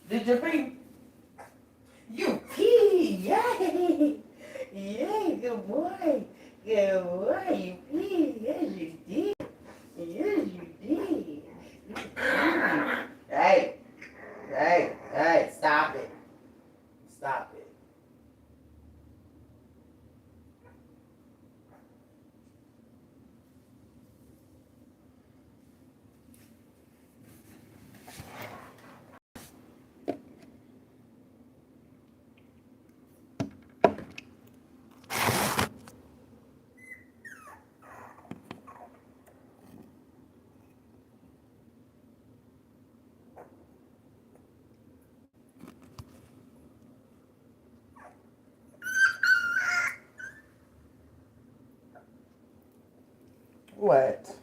Did you pee? You pee! Yay! Yay! Good boy! Good boy! You pee! Yes, you did! Yes, you did! You pee! Hey! Hey! Hey! Stop it! Stop it! What?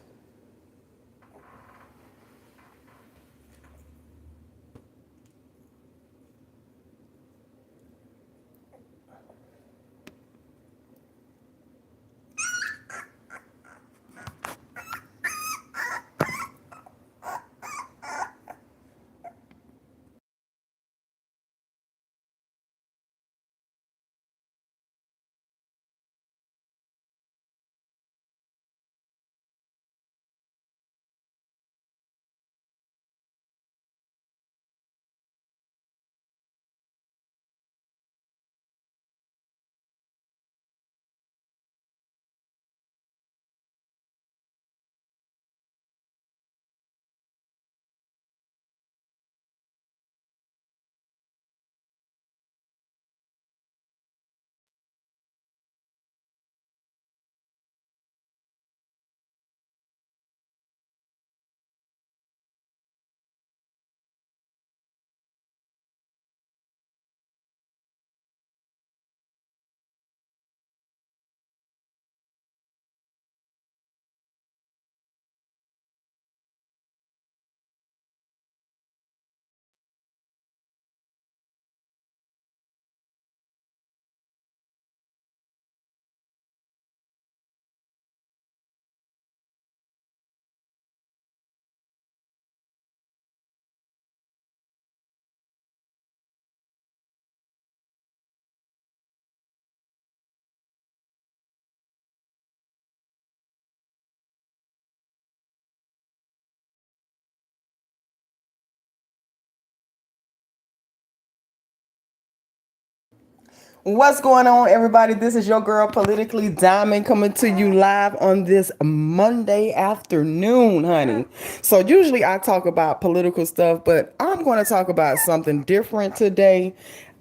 What's going on, everybody? This is your girl, Politically Diamond, coming to you live on this Monday afternoon, honey. So, usually I talk about political stuff, but I'm going to talk about something different today.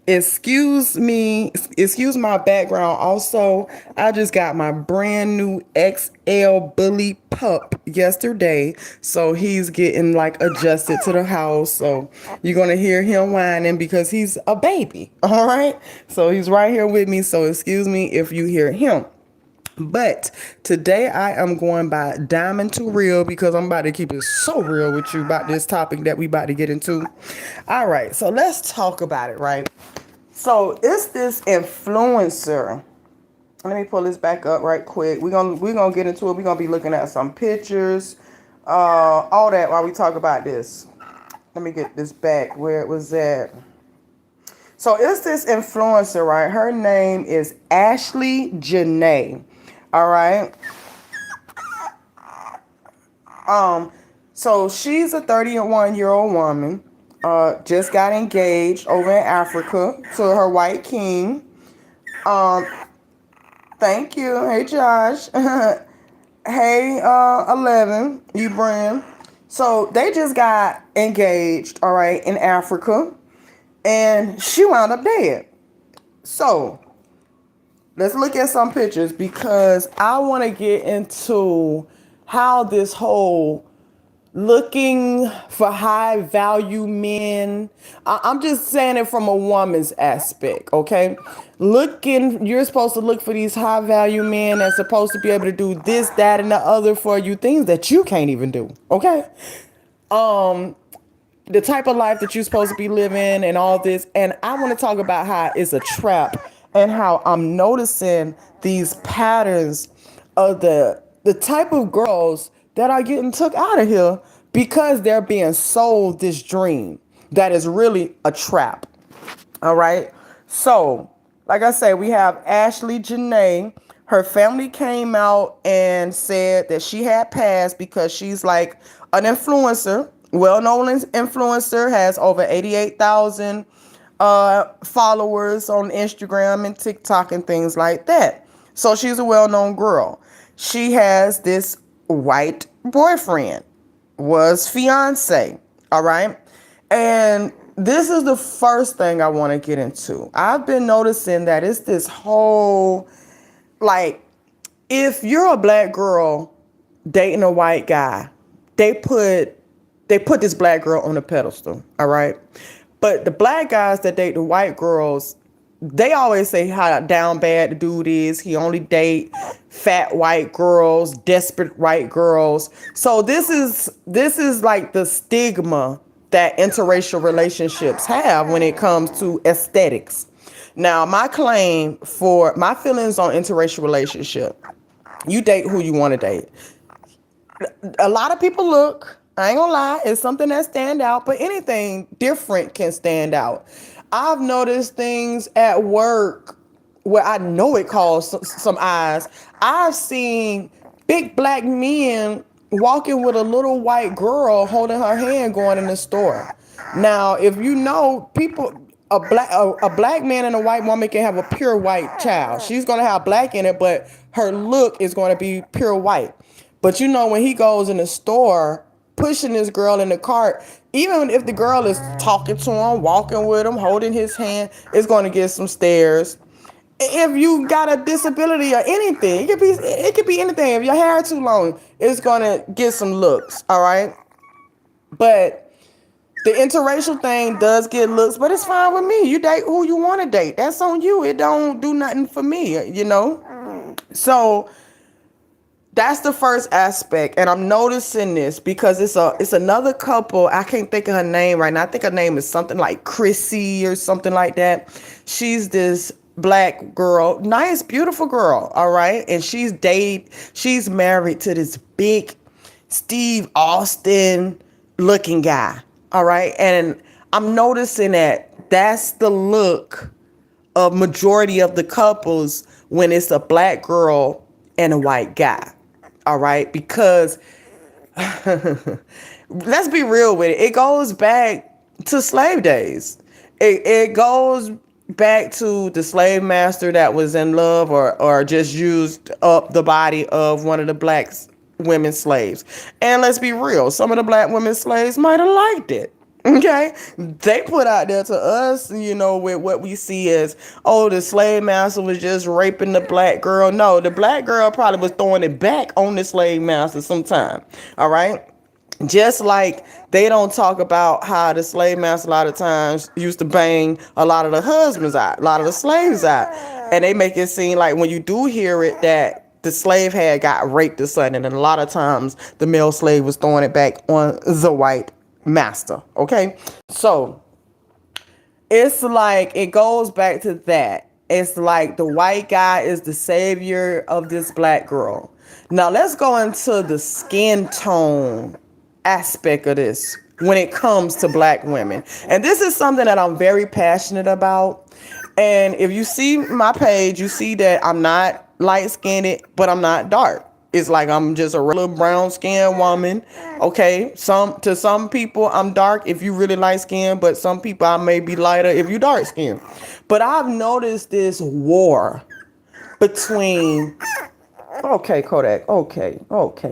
Excuse me, excuse my background. Also, I just got my brand new XL Bully pup yesterday, so he's getting like adjusted to the house. So you're gonna hear him whining because he's a baby. All right, so he's right here with me. So excuse me if you hear him. But today I am going by Diamond to Real because I'm about to keep it so real with you about this topic that we about to get into. All right, so let's talk about it, right? So it's this influencer. Let me pull this back up right quick. We're gonna get into it. We're gonna be looking at some pictures, all that while we talk about this. Let me get this back where it was at. So it's this influencer, right? Her name is Ashley Janae. All right. So she's a 31-year-old woman. Just got engaged over in Africa to her white king. Um, Thank you. Hey, Josh. Hey, 11, Ibrahim. So they just got engaged, all right, in Africa, and she wound up dead. So let's look at some pictures because I want to get into how this whole looking for high value men. I'm just saying it from a woman's aspect, okay? You're supposed to look for these high value men that's supposed to be able to do this, that, and the other for you, things that you can't even do, okay? Um, the type of life that you're supposed to be living and all this. And I want to talk about how it's a trap and how I'm noticing these patterns of the type of girls that are getting took out of here because they're being sold this dream. that is really a trap. All right. So, like I said, we have Ashley Janae. Her family came out and said that she had passed because she's like an influencer, well-known influencer, has over 88,000 followers on Instagram and TikTok and things like that. So she's a well-known girl. She has this white boyfriend, was fiance. All right. And this is the first thing I want to get into. I've been noticing that it's this whole, like, if you're a black girl dating a white guy, they put this black girl on a pedestal, all right? But the black guys that date the white girls, they always say how down bad the dude is. He only date fat white girls, desperate white girls. So this is like the stigma that interracial relationships have when it comes to aesthetics. Now, my feelings on interracial relationship, you date who you want to date. A lot of people look, I ain't gonna lie, it's something that stand out, but anything different can stand out. I've noticed things at work where I know it caused some eyes. I've seen big black men walking with a little white girl holding her hand going in the store. Now, if you know, a black man and a white woman can have a pure white child. She's going to have black in it, but her look is going to be pure white. But you know, when he goes in the store pushing this girl in the cart, even if the girl is talking to him, walking with him, holding his hand, it's going to get some stares. If you got a disability or anything, it could be anything. If your hair too long, it's gonna get some looks, all right? But the interracial thing does get looks, but it's fine with me. You date who you want to date. That's on you. It don't do nothing for me, you know? So that's the first aspect, and I'm noticing this because it's another couple. I can't think of her name right now. I think her name is something like Chrissy or something like that. She's this black girl, nice, beautiful girl, all right? And she's married to this big Steve Austin looking guy, all right? And I'm noticing that that's the look of majority of the couples when it's a black girl and a white guy, all right? Because let's be real with it. It goes back to slave days. It goes back to the slave master that was in love or just used up the body of one of the black women slaves. And let's be real, some of the black women slaves might have liked it. Okay, they put out there to us, you know, with what we see as, oh, the slave master was just raping the black girl. No, the black girl probably was throwing it back on the slave master sometime. All right. Just like they don't talk about how the slave master a lot of times used to bang a lot of the husbands out, a lot of the slaves out. And they make it seem like when you do hear it that the slave had got raped or something. And a lot of times the male slave was throwing it back on the white master. Okay. So it's like it goes back to that. It's like the white guy is the savior of this black girl. Now let's go into the skin tone aspect of this when it comes to black women. And this is something that I'm very passionate about. And if you see my page, you see that I'm not light-skinned, but I'm not dark. It's like I'm just a regular brown-skinned woman. Okay, to some people I'm dark if you really light-skinned, but some people I may be lighter if you dark-skinned. But I've noticed this war between... Okay, Kodak. Okay,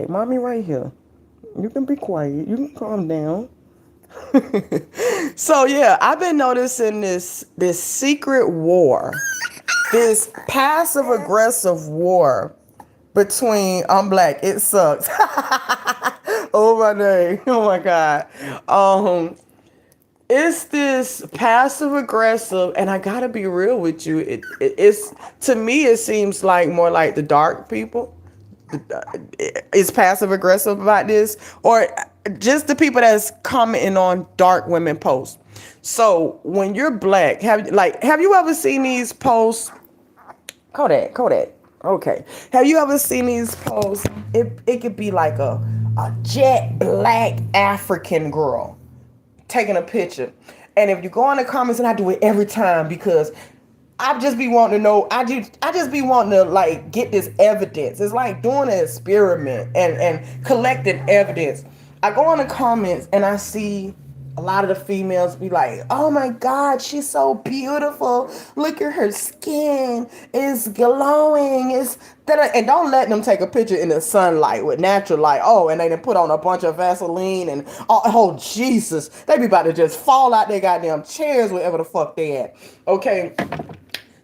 mommy right here. You can be quiet. You can calm down. So yeah, I've been noticing this secret war, this passive aggressive war between I'm black. It sucks. Oh my day. Oh my God. It's this passive aggressive, and I gotta be real with you. It's to me it seems like more like the dark people is passive aggressive about this, or just the people that's commenting on dark women posts. So when you're black, have you ever seen these posts? Kodak. Okay. Have you ever seen these posts? It could be like a jet black African girl taking a picture. And if you go in the comments, and I do it every time because I just be wanting to know. I just be wanting to like get this evidence. It's like doing an experiment and collecting evidence. I go in the comments and I see a lot of the females be like, "Oh my God, she's so beautiful. Look at her skin. It's glowing. It's that." And don't let them take a picture in the sunlight with natural light. Oh, and they done put on a bunch of Vaseline and oh Jesus, they be about to just fall out their goddamn chairs wherever the fuck they at. Okay,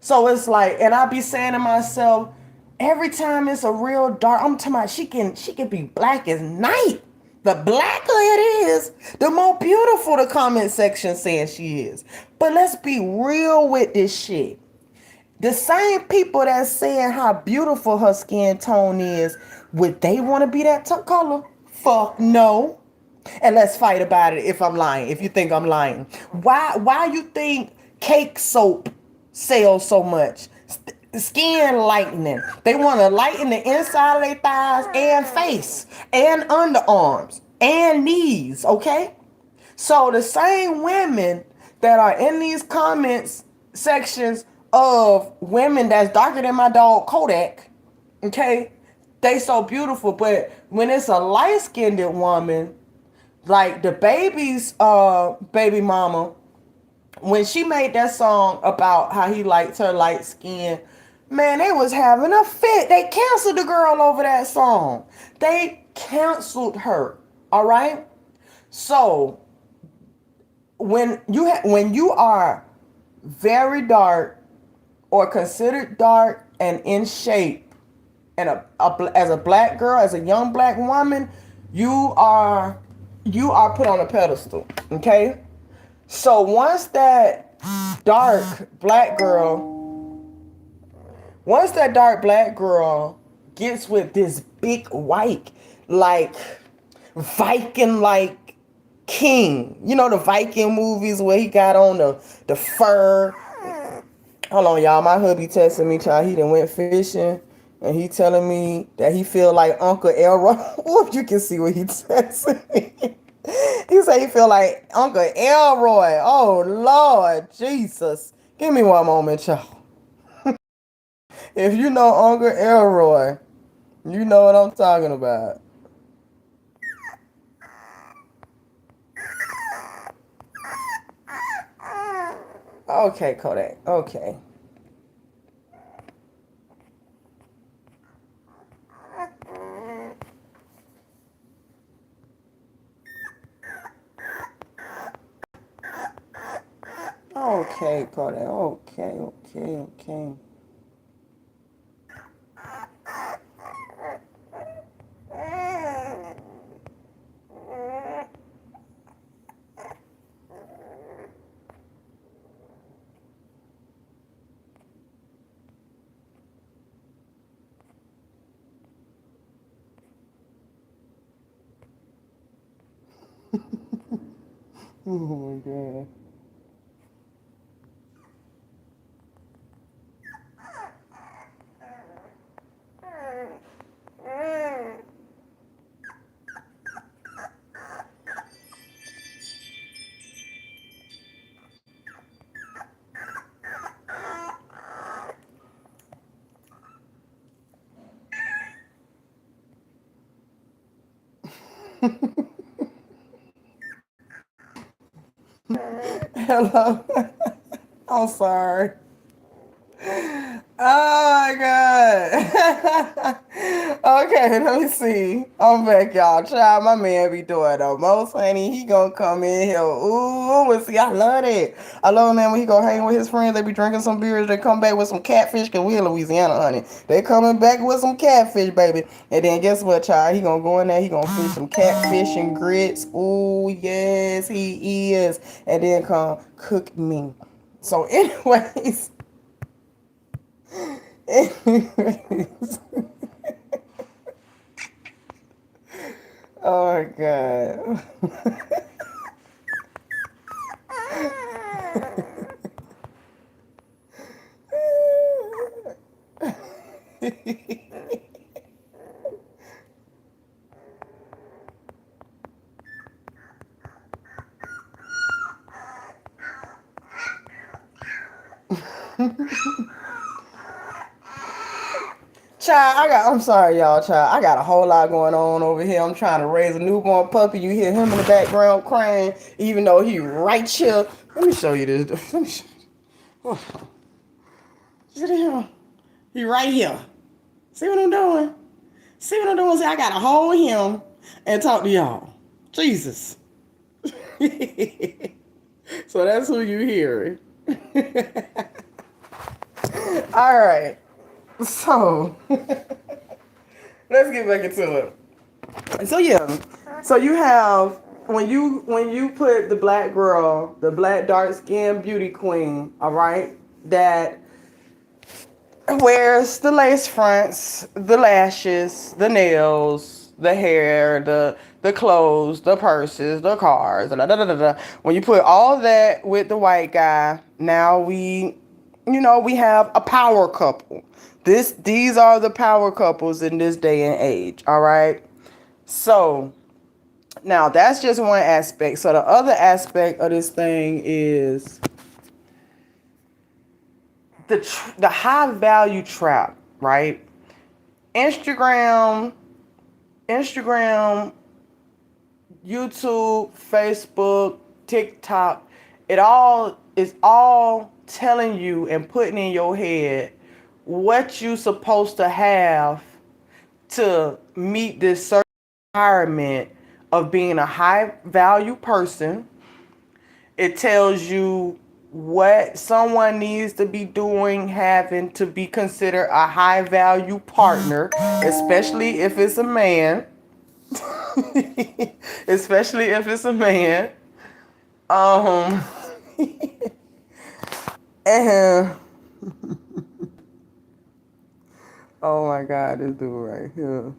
so it's like, and I be saying to myself, every time it's a real dark, I'm talking about she can be black as night. The blacker it is, the more beautiful the comment section says she is. But let's be real with this shit. The same people that's saying how beautiful her skin tone is, would they want to be that color? Fuck no. And let's fight about it if I'm lying. If you think I'm lying, why you think cake soap sells so much? Skin lightening. They want to lighten the inside of their thighs and face and underarms and knees. Okay, so the same women that are in these comments sections of women that's darker than my dog Kodak, okay, they so beautiful. But when it's a light skinned woman, like the baby's baby mama, when she made that song about how he liked her light skin, man, they was having a fit. They canceled the girl over that song. They canceled her. All right. So when you are very dark or considered dark and in shape, and as a black girl, as a young black woman, you are put on a pedestal. Okay. So dark black girl, once that dark black girl gets with this big white, like Viking like king, you know the Viking movies where he got on the fur. Hold on, y'all. My hubby texting me, child. He done went fishing, and he telling me that he feel like Uncle Elroy. Whoop, you can see what he texting me. He said he feel like Uncle Elroy. Oh Lord Jesus. Give me one moment, y'all. If you know Uncle Elroy, you know what I'm talking about. Okay, Kodak. Okay. Okay, Kodak. Okay, okay, okay. Oh my god. Hello. I'm sorry. Oh my god. Okay, let me see. I'm back, y'all. Child, my man be doing the most, honey. He gonna come in here. Ooh, and see, I love it. I love man when he go hang with his friends. They be drinking some beers. They come back with some catfish, cause we in Louisiana, honey. They coming back with some catfish, baby. And then guess what, child? He gonna go in there. He gonna fish some catfish and grits. Ooh, yes, he is. And then come cook me. So, anyways. Anyways. Oh my god. I'm sorry, y'all, child. I got a whole lot going on over here. I'm trying to raise a newborn puppy. You hear him in the background crying, even though he right here. Let me show you this. Let me show you. Oh, see him? He right here. See what I'm doing? See what I'm doing? See, I gotta hold him and talk to y'all. Jesus. So that's who you hearing. All right. So let's get back into it. So yeah, so you have when you put the black girl, the black dark skinned beauty queen, all right, that wears the lace fronts, the lashes, the nails, the hair, the clothes, the purses, the cars, da, da, da, da, da. When you put all that with the white guy, now we have a power couple. These are the power couples in this day and age, all right? So now that's just one aspect. So the other aspect of this thing is the high value trap, right? Instagram, Instagram, YouTube, Facebook, TikTok, it all is all telling you and putting in your head what you supposed to have to meet this certain requirement of being a high value person. It tells you what someone needs to be doing, having to be considered a high value partner, especially if it's a man. Especially if it's a man. Um, and oh my God, this dude right here.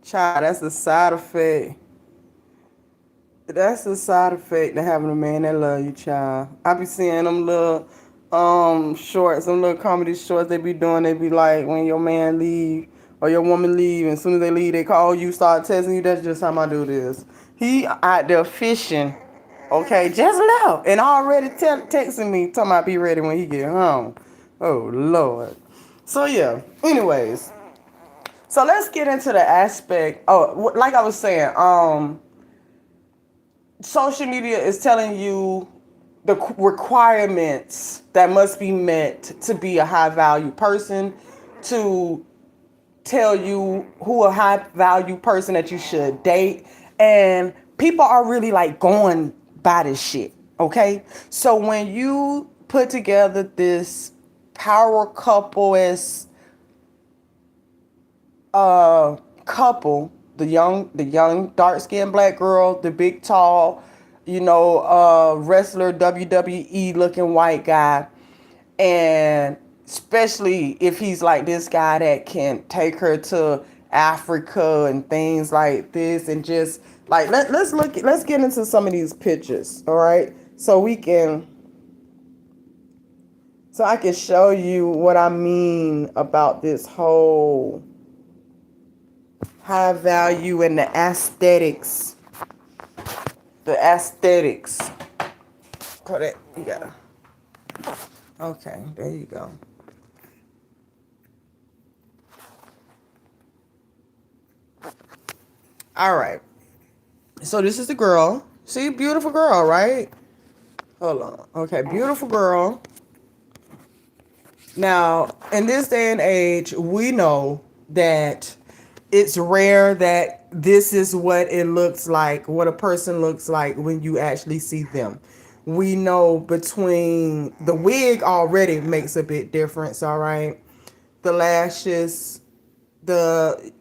Child, that's the side effect. That's the side effect of having a man that love you, child. I be seeing them little shorts, them little comedy shorts they be doing. They be like when your man leave or your woman leave, and as soon as they leave, they call you, start texting you. That's just how I do this. He out there fishing. Okay, just left and already texting me, talking about be ready when he get home. Oh Lord. So yeah. Anyways, so let's get into the aspect. Oh, like I was saying, social media is telling you the requirements that must be met to be a high value person, to tell you who a high value person that you should date. And people are really like going by this shit. Okay. So when you put together this power couple as couple, the young dark skinned black girl, the big tall, wrestler WWE looking white guy, and especially if he's like this guy that can take her to Africa and things like this, and just like let's get into some of these pictures, all right? So I can show you what I mean about this whole high value and the aesthetics. The aesthetics. Put it, you gotta. Okay, there you go. All right. So this is the girl. See, beautiful girl, right? Hold on. Okay, beautiful girl. Now, in this day and age, we know that it's rare that this is what it looks like, what a person looks like when you actually see them. We know between the wig already makes a big difference, all right? The lashes, the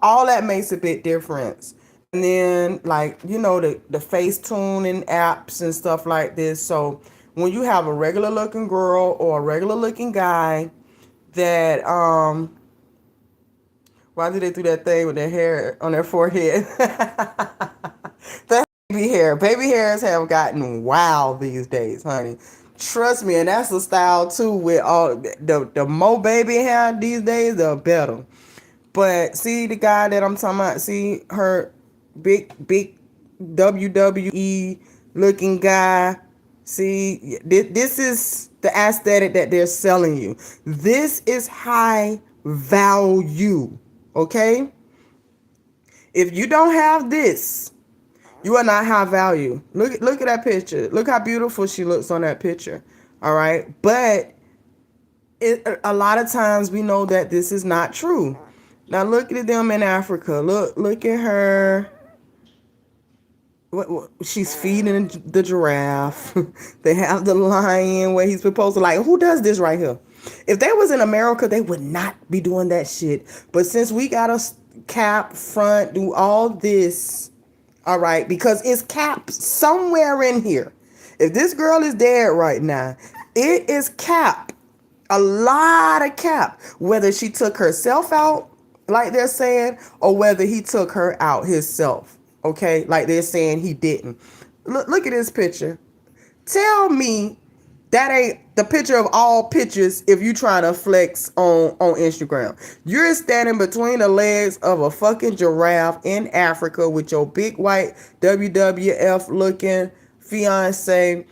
all that makes a big difference. And then like, the face tuning apps and stuff like this. So when you have a regular looking girl or a regular looking guy that why do they do that thing with their hair on their forehead? That baby hairs have gotten wild these days, honey. Trust me. And that's the style too, with all the more baby hair these days, the better. But see the guy that I'm talking about, see her big WWE looking guy. See, this is the aesthetic that they're selling you. This is high value. Okay? If you don't have this, you are not high value. Look at that picture. Look how beautiful she looks on that picture. All right? But a lot of times we know that this is not true. Now look at them in Africa. Look at her. She's feeding the giraffe. They have the lion where he's supposed to, like, who does this right here? If they was in America, they would not be doing that shit. But since we got a cap front, do all this, all right, because it's capped somewhere in here. If this girl is dead right now, it is cap. A lot of cap. Whether she took herself out, like they're saying, or whether he took her out himself. Okay, like they're saying he didn't. Look at this picture. Tell me that ain't the picture of all pictures if you trying to flex on Instagram. You're standing between the legs of a fucking giraffe in Africa with your big white WWF looking fiance.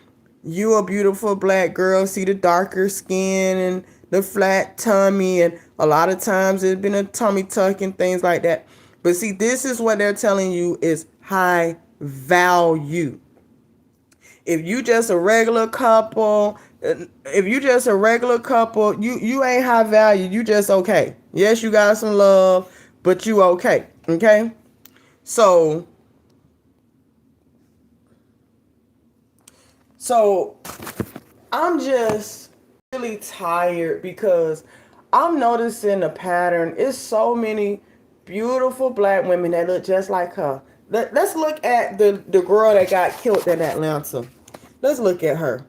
You a beautiful black girl. See the darker skin and the flat tummy, and a lot of times it's been a tummy tuck and things like that. But see, this is what they're telling you is high value. If you just a regular couple, you ain't high value. You just okay. Yes, you got some love, but you okay. Okay? So I'm just really tired because I'm noticing a pattern. It's so many beautiful black women that look just like her. Let's look at the girl that got killed in Atlanta. Let's look at her.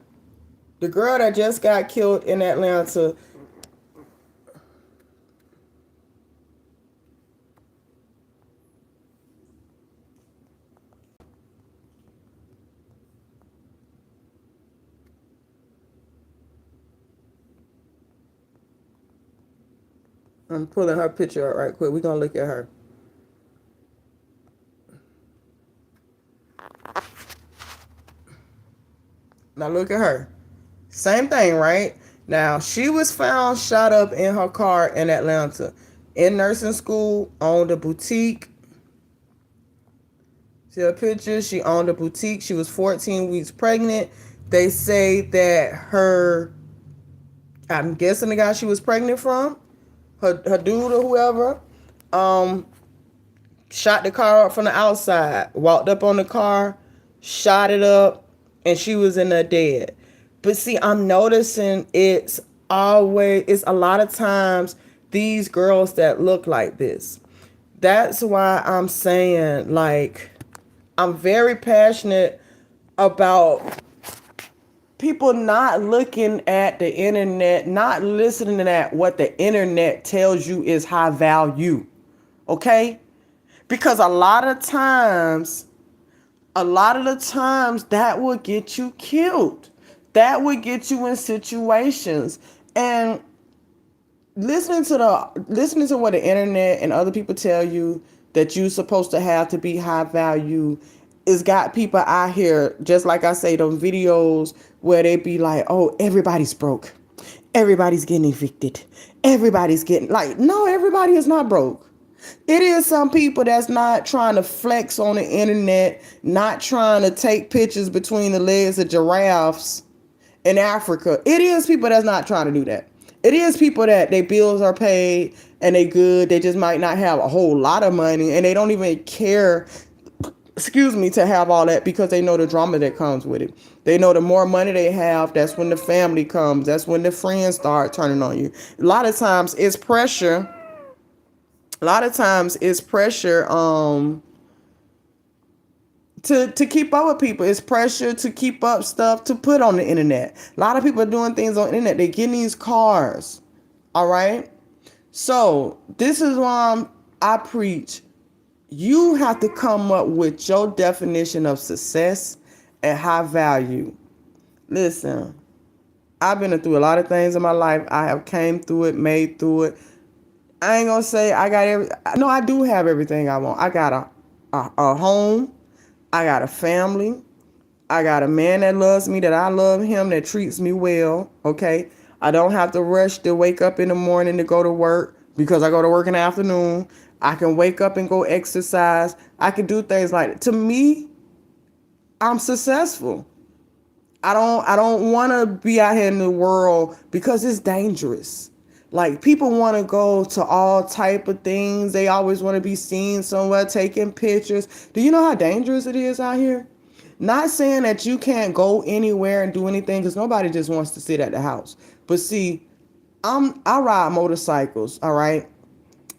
The girl that just got killed in Atlanta. I'm pulling her picture up right quick. We're going to look at her. Now look at her. Same thing, right? Now, she was found shot up in her car in Atlanta. In nursing school, owned a boutique. See her picture? She owned a boutique. She was 14 weeks pregnant. They say that I'm guessing the guy she was pregnant from, her dude or whoever, shot the car up from the outside, walked up on the car, shot it up, and she was in there dead. But see, I'm noticing it's a lot of times these girls that look like this. That's why I'm saying, like, I'm very passionate about people not looking at the internet, not listening to what the internet tells you is high value. Okay? Because a lot of the times that will get you killed. That would get you in situations. And listening to what the internet and other people tell you that you're supposed to have to be high value is got people out here, just like I say, those videos where they be like, oh, everybody's broke. Everybody's getting evicted. Everybody's getting, like, no, everybody is not broke. It is some people that's not trying to flex on the internet, not trying to take pictures between the legs of giraffes in Africa. It is people that's not trying to do that. It is people that their bills are paid and they good. They just might not have a whole lot of money and they don't even care, excuse me, to have all that because they know the drama that comes with it. They know the more money they have, that's when the family comes. That's when the friends start turning on you. A lot of times it's pressure. A lot of times it's pressure to keep up with people. It's pressure to keep up stuff to put on the internet. A lot of people are doing things on the internet. They get in these cars. All right. So this is why I preach. You have to come up with your definition of success and high value. Listen, I've been through a lot of things in my life. I have came through it, made through it. I ain't gonna say I got no, I do have everything I want. I got a home. I got a family. I got a man that loves me, that I love him, that treats me well. Okay. I don't have to rush to wake up in the morning to go to work because I go to work in the afternoon. I can wake up and go exercise. I can do things like that. To me, I'm successful. I don't want to be out here in the world because it's dangerous. Like people want to go to all type of things. They always want to be seen somewhere taking pictures. Do you know how dangerous it is out here? Not saying that you can't go anywhere and do anything because nobody just wants to sit at the house. But see, I ride motorcycles, all right?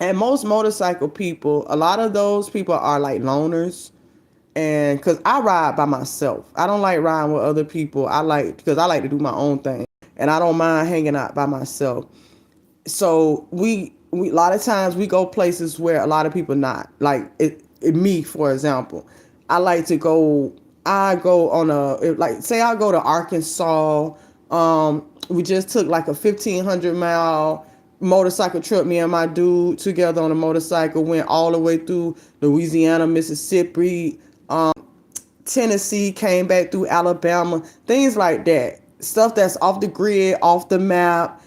And most motorcycle people, a lot of those people are like loners. And because I ride by myself, I don't like riding with other people. Because I like to do my own thing, and I don't mind hanging out by myself. So we a lot of times we go places where a lot of people not like me, for example. I like to go. I go on like say I go to Arkansas. We just took like a 1,500-mile motorcycle trip. Me and my dude together on a motorcycle went all the way through Louisiana, Mississippi, Tennessee, came back through Alabama, things like that. Stuff that's off the grid, off the map.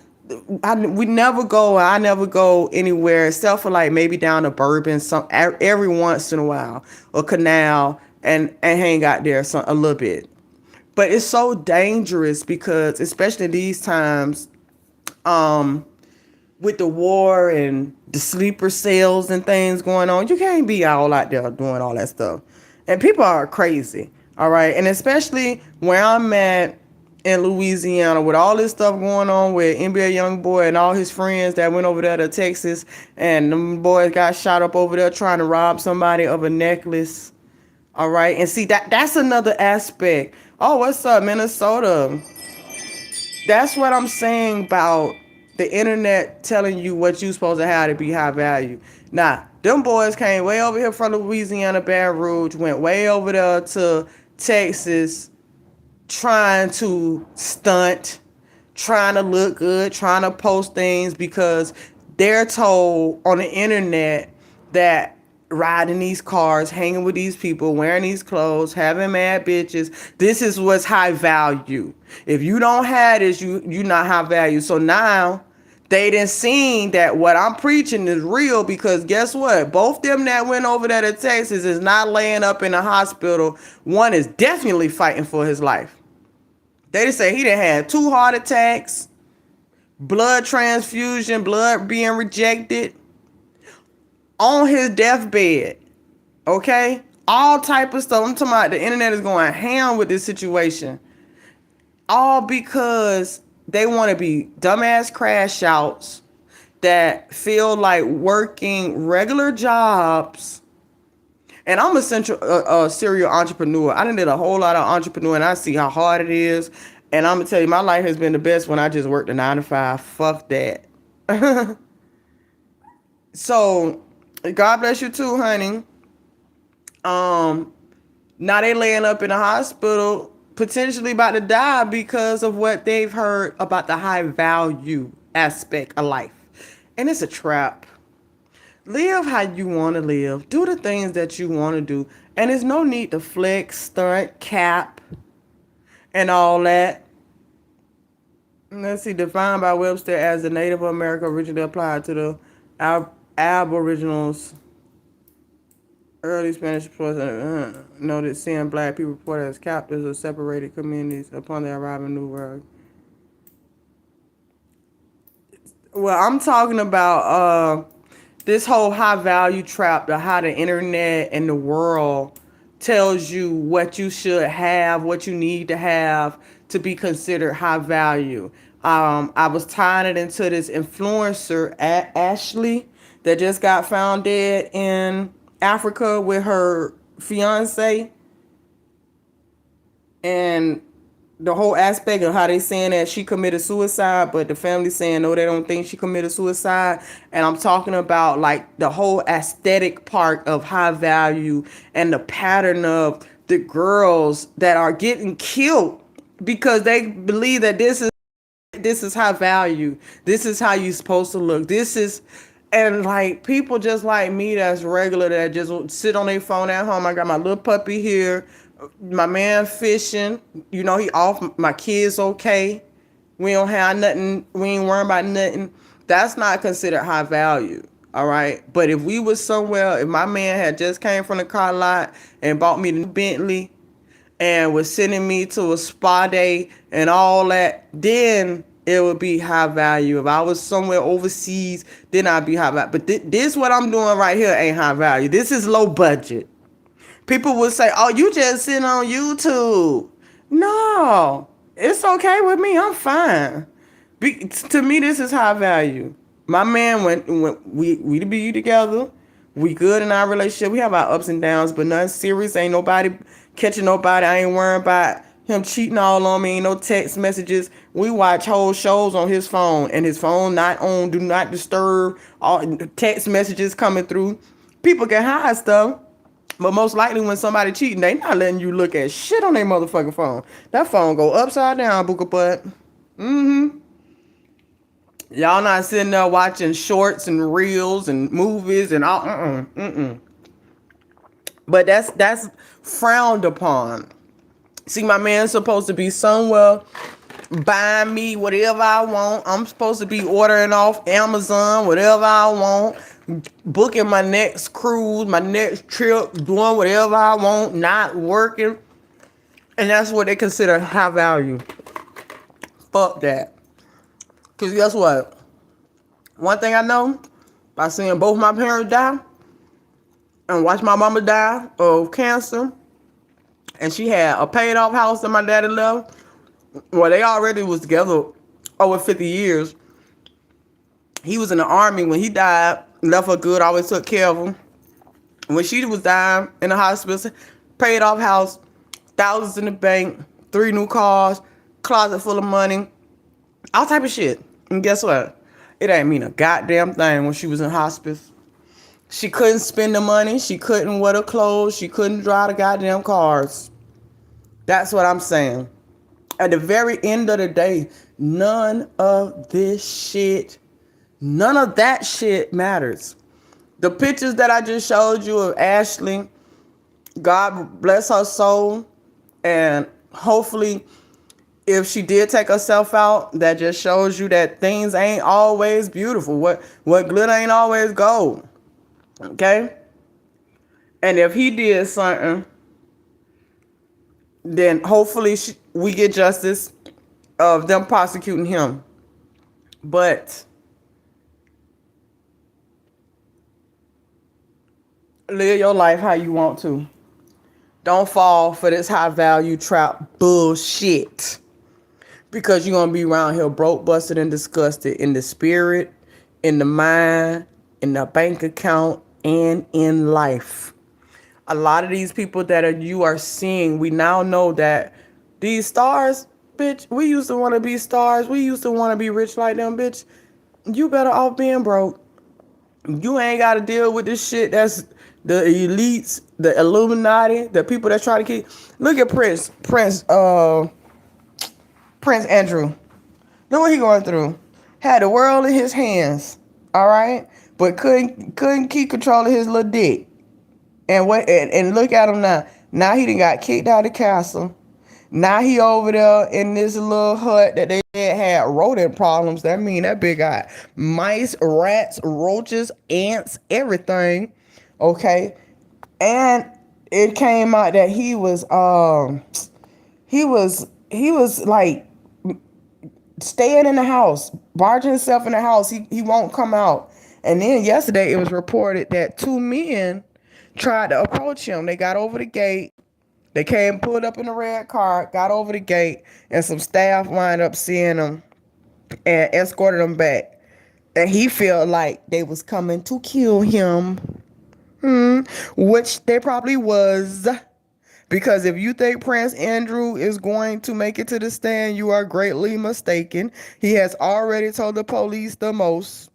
I never go anywhere except for like maybe down to Bourbon every once in a while, or Canal, and hang out there a little bit. But it's so dangerous because especially these times, with the war and the sleeper cells and things going on, you can't be all out there doing all that stuff. And people are crazy, all right? And especially where I'm at in Louisiana with all this stuff going on with NBA Youngboy and all his friends that went over there to Texas, and them boys got shot up over there trying to rob somebody of a necklace, all right? And see, that's another aspect. Oh, what's up, Minnesota? That's what I'm saying about the internet telling you what you supposed to have to be high value. Now, them boys came way over here from Louisiana, Baton Rouge, went way over there to Texas, trying to stunt, trying to look good, trying to post things because they're told on the internet that riding these cars, hanging with these people, wearing these clothes, having mad bitches, this is what's high value. If you don't have this, you not high value. So now they done seen that what I'm preaching is real, because guess what? Both them that went over there to Texas is not laying up in the hospital. One is definitely fighting for his life. They just say he done had 2 heart attacks, blood transfusion, blood being rejected, on his deathbed. Okay? All type of stuff. I'm talking about the internet is going ham with this situation. All because they want to be dumbass crash outs that feel like working regular jobs. And I'm a serial entrepreneur. I done did a whole lot of entrepreneur, and I see how hard it is. And I'm going to tell you, my life has been the best when I just worked a 9 to 5. Fuck that. So, God bless you too, honey. Now they laying up in the hospital, potentially about to die because of what they've heard about the high value aspect of life. And it's a trap. Live how you want to live. Do the things that you want to do. And there's no need to flex, stunt, cap, and all that. Let's see, defined by Webster as the Native American originally applied to the Aboriginals, early Spanish explorers noted seeing black people reported as captives of separated communities upon their arrival in New World. Well, I'm talking about this whole high value trap, the how the internet and the world tells you what you should have, what you need to have to be considered high value. I was tying it into this influencer, Ashley, that just got found dead in Africa with her fiance, and the whole aspect of how they saying that she committed suicide, but the family saying no, they don't think she committed suicide. And I'm talking about like the whole aesthetic part of high value and the pattern of the girls that are getting killed because they believe that this is high value. This is how you supposed to look. This is, and like people just like me that's regular that just sit on their phone at home. I got my little puppy here, my man fishing. You know, he off. My kids okay. We don't have nothing. We ain't worrying about nothing. That's not considered high value. All right. But if we was somewhere, if my man had just came from the car lot and bought me the Bentley and was sending me to a spa day and all that, then it would be high value. If I was somewhere overseas, then I'd be high value. But this what I'm doing right here ain't high value. This is low budget. People would say, oh, you just sitting on YouTube. No, it's okay with me. I'm fine. To me, this is high value. My man, when we be together, we good in our relationship. We have our ups and downs, but nothing serious. Ain't nobody catching nobody. I ain't worrying about him cheating all on me. Ain't no text messages. We watch whole shows on his phone, and his phone not on do not disturb. All text messages coming through. People can hide stuff, but most likely when somebody cheating, they not letting you look at shit on their motherfucking phone. That phone go upside down, Booka Butt. Y'all not sitting there watching shorts and reels and movies and all. But that's frowned upon. See, my man's supposed to be somewhere buying me whatever I want. I'm supposed to be ordering off Amazon whatever I want, booking my next cruise, my next trip, doing whatever I want, not working. And that's what they consider high value. Fuck that. Because guess what? One thing I know, by seeing both my parents die and watch my mama die of cancer, and she had a paid off house that my daddy left. Well, they already was together over 50 years. He was in the army when he died, left her good, always took care of him. When she was dying in the hospital, paid off house, thousands in the bank, 3 new cars, closet full of money, all type of shit. And guess what? It ain't mean a goddamn thing when she was in hospice. She couldn't spend the money. She couldn't wear the clothes. She couldn't drive the goddamn cars. That's what I'm saying. At the very end of the day, none of this shit, none of that shit matters. The pictures that I just showed you of Ashley, God bless her soul. And hopefully, if she did take herself out, that just shows you that things ain't always beautiful. What glitter ain't always gold. Okay? And if he did something, then hopefully we get justice of them prosecuting him. But live your life how you want to. Don't fall for this high value trap bullshit. Because you're going to be around here broke, busted, and disgusted in the spirit, in the mind, in the bank account, and in life. A lot of these people that you are seeing, we now know that these stars, bitch, we used to want to be stars. We used to want to be rich like them, bitch. You better off being broke. You ain't got to deal with this shit that's the elites, the Illuminati, the people that try to keep. Look at Prince Andrew. Look what he going through. Had the world in his hands, all right, but couldn't keep control of his little dick. And look at him now. Now he done got kicked out of the castle. Now he over there in this little hut that they had rodent problems. That mean that big got mice, rats, roaches, ants, everything. Okay. And it came out that he was like staying in the house, barging himself in the house. He won't come out. And then yesterday it was reported that two men tried to approach him. They got over the gate. They came, pulled up in a red car, got over the gate, and some staff lined up seeing him and escorted him back. And he felt like they was coming to kill him. Which they probably was. Because if you think Prince Andrew is going to make it to the stand, you are greatly mistaken. He has already told the police the most.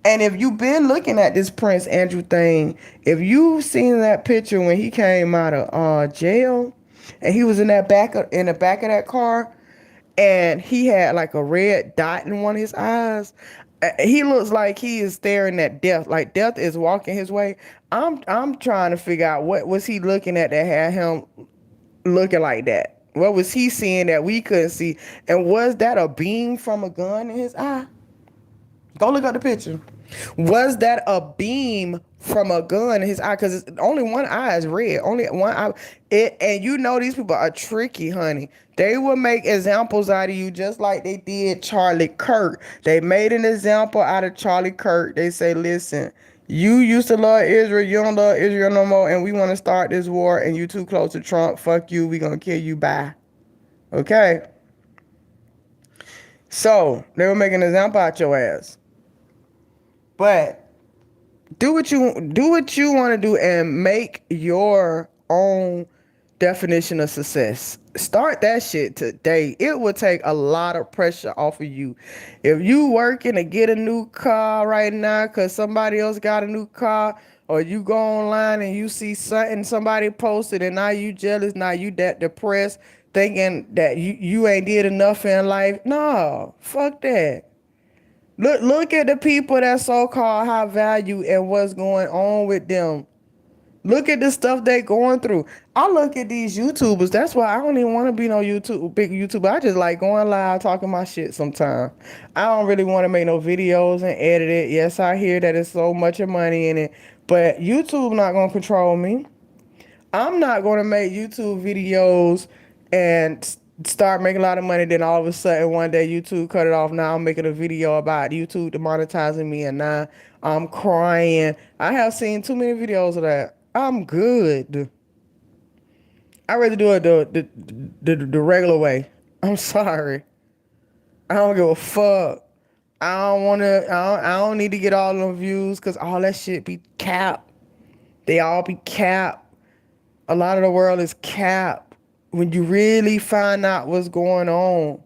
And if you've been looking at this Prince Andrew thing, if you've seen that picture when he came out of jail, and he was in the back of that car, and he had like a red dot in one of his eyes, he looks like he is staring at death, like death is walking his way. I'm trying to figure out what was he looking at that had him looking like that. What was he seeing that we couldn't see? And was that a beam from a gun in his eye? Go look up the picture. Was that a beam from a gun in his eye? Because only one eye is red. Only one eye. And you know these people are tricky, honey. They will make examples out of you just like they did Charlie Kirk. They made an example out of Charlie Kirk. They say, listen, you used to love Israel. You don't love Israel no more. And we want to start this war. And you too close to Trump. Fuck you. We going to kill you. Bye. Okay? So, they will make an example out your ass. But do what you want to do and make your own definition of success. Start that shit today. It will take a lot of pressure off of you. If you working to get a new car right now because somebody else got a new car, or you go online and you see something somebody posted and now you jealous, now you that depressed, thinking that you ain't did enough in life. No, fuck that. Look at the people that so-called high value and what's going on with them. Look at the stuff they going through. I look at these YouTubers. That's why I don't even want to be no big YouTuber. I just like going live, talking my shit sometimes. I don't really want to make no videos and edit it. Yes, I hear that it's so much money in it, but YouTube not going to control me. I'm not going to make YouTube videos and start making a lot of money. Then all of a sudden one day YouTube cut it off. Now I'm making a video about YouTube demonetizing me, and now I'm crying. I have seen too many videos of that. I'm good. I rather do it the regular way. I'm sorry. I don't give a fuck. I don't need to get all the views because all that shit be cap. They all be cap. A lot of the world is cap. When you really find out what's going on,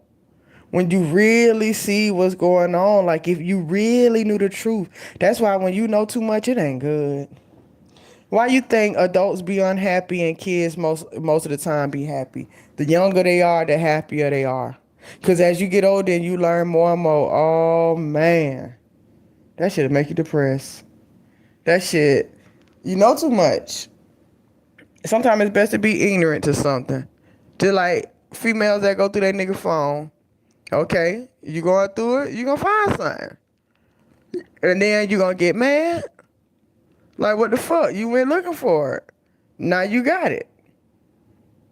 when you really see what's going on, like if you really knew the truth. That's why when you know too much, it ain't good. Why you think adults be unhappy and kids most of the time be happy? The younger they are, the happier they are. Because as you get older and you learn more and more, oh man, that shit'll make you depressed. That shit, you know too much. Sometimes it's best to be ignorant to something. Just like females that go through that nigga phone. Okay, you going through it, you gonna find something. And then you gonna get mad. Like, what the fuck? You went looking for it. Now you got it.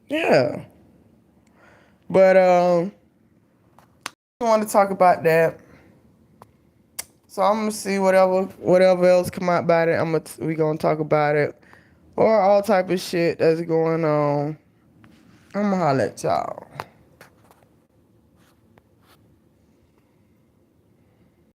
Yeah. But, I want to talk about that. So I'm going to see whatever else come out about it. We going to talk about it. Or all type of shit that's going on. I'm going to holler at y'all.